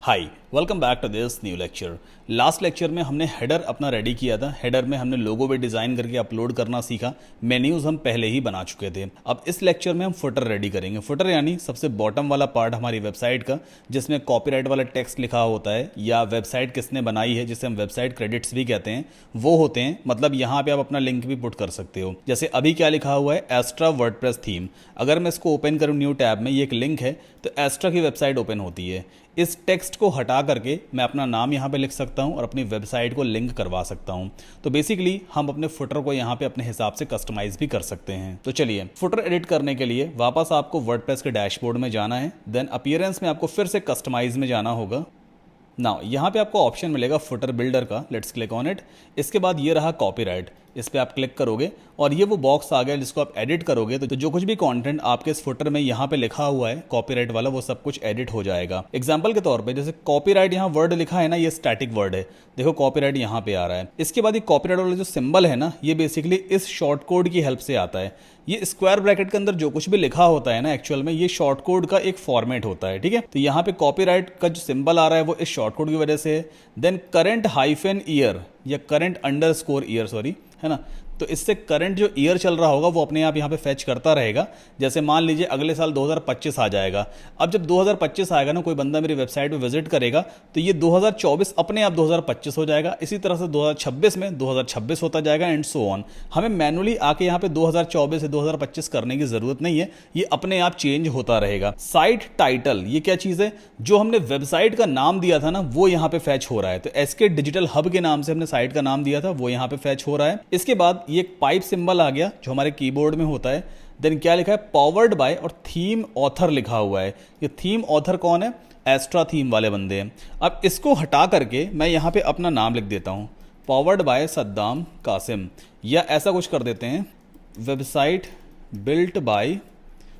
Hi, welcome back to this new lecture. Last lecture में हमने header अपना ready किया था। हेडर में हमने लोगो भी डिज़ाइन करके अपलोड करना सीखा। मेन्यूज़ हम पहले ही बना चुके थे। अब इस लेक्चर में हम फुटर रेडी करेंगे। फुटर यानी सबसे बॉटम वाला पार्ट हमारी वेबसाइट का, जिसमें कॉपीराइट वाला टेक्स्ट लिखा होता है या वेबसाइट किसने बनाई है, जिसे हम वेबसाइट क्रेडिट्स भी कहते हैं, वो होते हैं। मतलब यहाँ पे आप अपना लिंक भी पुट कर सकते हो। जैसे अभी क्या लिखा हुआ है, एस्ट्रा वर्डप्रेस थीम। अगर मैं इसको ओपन करूँ न्यू टैब में, ये एक लिंक है, तो एस्ट्रा की वेबसाइट ओपन होती है। इस टेक्स्ट को हटा करके मैं अपना नाम यहाँ पे लिख सकता हूँ और अपनी वेबसाइट को लिंक करवा सकता हूँ। तो बेसिकली हम अपने फुटर को यहाँ पे अपने हिसाब से कस्टमाइज भी कर सकते हैं। तो चलिए, फुटर एडिट करने के लिए वापस आपको वर्डप्रेस के डैशबोर्ड में जाना है। देन अपीयरेंस में आपको फिर से कस्टमाइज में जाना होगा। नाउ यहाँ पे आपको ऑप्शन मिलेगा फुटर बिल्डर का। Let's click on it. इसके बाद ये रहा कॉपीराइट, इस पर आप क्लिक करोगे और ये वो बॉक्स आ गया जिसको आप एडिट करोगे। तो जो कुछ भी कंटेंट आपके इस फुटर में यहाँ पे लिखा हुआ है कॉपीराइट वाला, वो सब कुछ एडिट हो जाएगा। एग्जांपल के तौर पे जैसे कॉपीराइट, यहाँ वर्ड लिखा है ना, ये स्टैटिक वर्ड है। देखो कॉपीराइट यहाँ पे आ रहा है। इसके बाद ये कॉपीराइट वाला जो सिंबल है ना, ये बेसिकली इस शॉर्ट कोड की हेल्प से आता है। ये स्क्वायर ब्रैकेट के अंदर जो कुछ भी लिखा होता है ना, एक्चुअल में ये शॉर्ट कोड का एक फॉर्मेट होता है। ठीक है, तो यहाँ पे कॉपीराइट का जो सिंबल आ रहा है वो इस शॉर्ट कोड की वजह से है। देन करंट हाइफन ईयर या करंट अंडरस्कोर ईयर, सॉरी, है ना, तो इससे करंट जो ईयर चल रहा होगा वो अपने आप यहाँ पे फैच करता रहेगा। जैसे मान लीजिए अगले साल 2025 आ जाएगा। अब जब 2025 आएगा ना, कोई बंदा मेरी वेबसाइट पे विजिट करेगा, तो ये 2024 अपने आप 2025 हो जाएगा। इसी तरह से 2026 में 2026 होता जाएगा एंड सो ऑन। हमें मैनुअली आके यहाँ पे 2024 से 2025 करने की जरूरत नहीं है, ये अपने आप चेंज होता रहेगा। साइट टाइटल, ये क्या चीज है? जो हमने वेबसाइट का नाम दिया था ना, वो यहाँ पे फैच हो रहा है। तो एसके डिजिटल हब के नाम से हमने साइट का नाम दिया था, वो यहाँ पे फैच हो रहा है। इसके बाद ये एक पाइप सिंबल आ गया जो हमारे कीबोर्ड में होता है। देन क्या लिखा है, पावर्ड बाय, और थीम ऑथर लिखा हुआ है। ये थीम ऑथर कौन है? एस्ट्रा थीम वाले बंदे हैं। अब इसको हटा करके मैं यहाँ पे अपना नाम लिख देता हूँ, पावर्ड बाय सद्दाम कासिम, या ऐसा कुछ कर देते हैं, website built by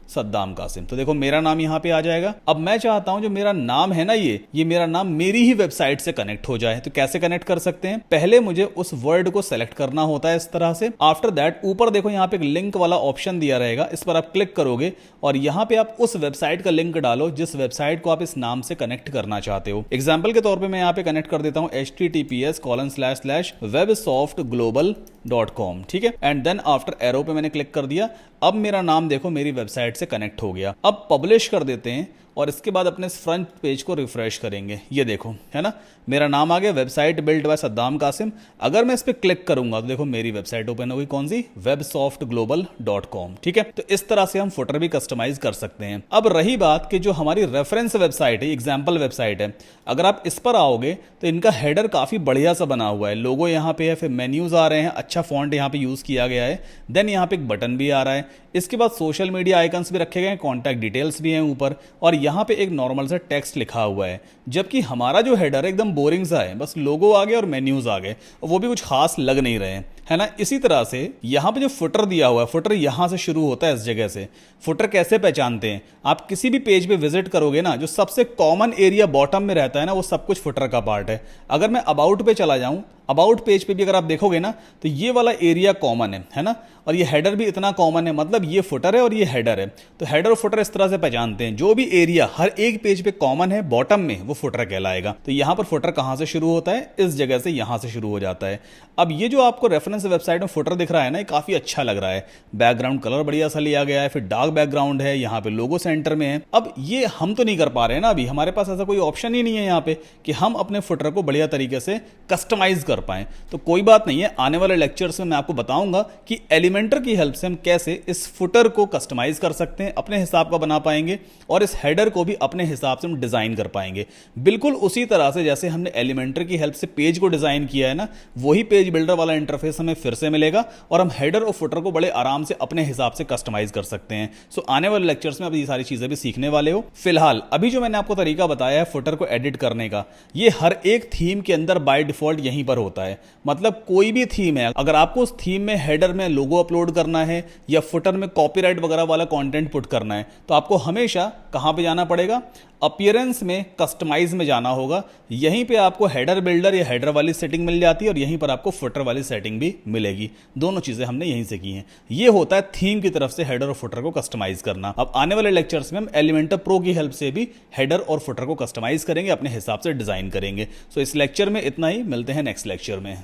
Saddam Qasim. तो देखो मेरा नाम यहाँ पे आ जाएगा। अब मैं चाहता हूं जो मेरा नाम है ना, ये मेरा नाम मेरी ही वेबसाइट से कनेक्ट हो जाए। तो कैसे कनेक्ट कर सकते हैं? पहले मुझे उस वर्ड को सेलेक्ट करना होता है इस तरह से। आफ्टर दैट ऊपर देखो यहाँ पे एक लिंक वाला ऑप्शन दिया रहेगा, इस पर आप क्लिक करोगे और यहाँ पे आप उस वेबसाइट का लिंक डालो जिस वेबसाइट को आप इस नाम से कनेक्ट करना चाहते हो। एग्जाम्पल के तौर पर मैं यहाँ पे कनेक्ट कर देता हूँ https://websoftglobal.com। ठीक है, एंड देन आफ्टर एरो पे मैंने क्लिक कर दिया। अब मेरा नाम देखो मेरी वेबसाइट से कनेक्ट हो गया। अब पब्लिश कर देते हैं और इसके बाद अपने फ्रंट पेज को रिफ्रेश करेंगे। ये देखो, है ना, मेरा नाम आ गया, website built by Saddam Qasim. अगर मैं इस पर क्लिक करूंगा तो देखो मेरी वेबसाइट ओपन हो गई। कौन सी? websoftglobal.com। ठीक है, तो इस तरह से हम फुटर भी कस्टमाइज कर सकते हैं। अब रही बात कि जो हमारी रेफरेंस वेबसाइट है, एग्जाम्पल वेबसाइट है, अगर आप इस पर आओगे तो इनका हेडर काफी बढ़िया सा बना हुआ है। लोगो यहाँ पे है, फिर मेन्यूज आ रहे हैं, अच्छा फॉन्ट यहाँ पे यूज किया गया है। देन यहाँ पे एक बटन भी आ रहा है। इसके बाद सोशल मीडिया आइकन्स भी रखे गए हैं, कॉन्टैक्ट डिटेल्स भी हैं ऊपर, और यहाँ पे एक नॉर्मल सा टेक्स्ट लिखा हुआ है। जबकि हमारा जो हेडर है एकदम बोरिंग सा है, बस लोगो आ गए और मेन्यूज आ गए, वो भी कुछ खास लग नहीं रहे हैं, है ना। इसी तरह से यहाँ पे जो फुटर दिया हुआ है, फुटर यहाँ से शुरू होता है इस जगह से। फुटर कैसे पहचानते हैं? आप किसी भी पेज पे विजिट करोगे ना, जो सबसे कॉमन एरिया बॉटम में रहता है ना, वो सब कुछ फुटर का पार्ट है। अगर मैं अबाउट पे चला जाऊं, अबाउट पेज पे भी अगर आप देखोगे ना, तो ये वाला एरिया कॉमन है ना, और ये हेडर भी इतना कॉमन है, मतलब ये फुटर है और ये हेडर है। तो हेडर और फुटर इस तरह से पहचानते हैं, जो भी एरिया हर एक पेज पे कॉमन है बॉटम में, वो फुटर कहलाएगा। तो यहां पर फुटर कहां से शुरू होता है? इस जगह से, यहां से शुरू हो जाता है। अब ये जो आपको रेफरेंस वेबसाइट में फुटर दिख रहा है ना, ये काफी अच्छा लग रहा है। बैकग्राउंड कलर बढ़िया सा लिया गया है, फिर डार्क बैकग्राउंड है, यहाँ पे लोगो सेंटर में है। अब ये हम तो नहीं कर पा रहे हैं ना, अभी हमारे पास ऐसा कोई ऑप्शन ही नहीं है यहाँ पे कि हम अपने फुटर को बढ़िया तरीके से कस्टमाइज कर पाए। तो कोई बात नहीं है, आने वाले लेक्चर्स में मैं आपको बताऊंगा कि एलिमेंटर की हेल्प से हम कैसे इस फुटर को कस्टमाइज कर सकते हैं, अपने हिसाब का बना पाएंगे, और इस हेडर को भी अपने हिसाब से हम डिजाइन कर पाएंगे। बिल्कुल उसी तरह से जैसे हमने एलिमेंटर की हेल्प से पेज को डिजाइन किया है ना, वही पेज बिल्डर वाला इंटरफेस हमें फिर से मिलेगा और हम हेडर और फुटर को बड़े आराम से अपने हिसाब से कस्टमाइज कर सकते हैं। सो आने वाले लेक्चर्स में आप ये सारी चीजें भी सीखने वाले हो। फिलहाल अभी जो मैंने आपको तरीका बताया है फुटर को एडिट करने का, ये हर एक थीम के अंदर बाय डिफॉल्ट यहीं पर होता है। मतलब कोई भी थीम है, अगर आपको उस थीम में हेडर में लोगो अपलोड करना है या फुटर में कॉपीराइट वगैरह वाला कंटेंट पुट करना है, तो आपको हमेशा कहां पे जाना पड़ेगा? अपीयरेंस में कस्टमाइज में जाना होगा। यहीं पे आपको हेडर बिल्डर या हेडर वाली सेटिंग मिल जाती है और यहीं पर आपको फुटर वाली सेटिंग भी मिलेगी। दोनों चीजें हमने यहीं से की हैं। ये होता है थीम की तरफ से हेडर और फुटर को कस्टमाइज करना। अब आने वाले लेक्चर्स में हम एलिमेंटर प्रो की हेल्प से भी हेडर और फुटर को कस्टमाइज करेंगे, अपने हिसाब से डिजाइन करेंगे। सो इस लेक्चर में इतना ही, मिलते हैं नेक्स्ट लेक्चर में।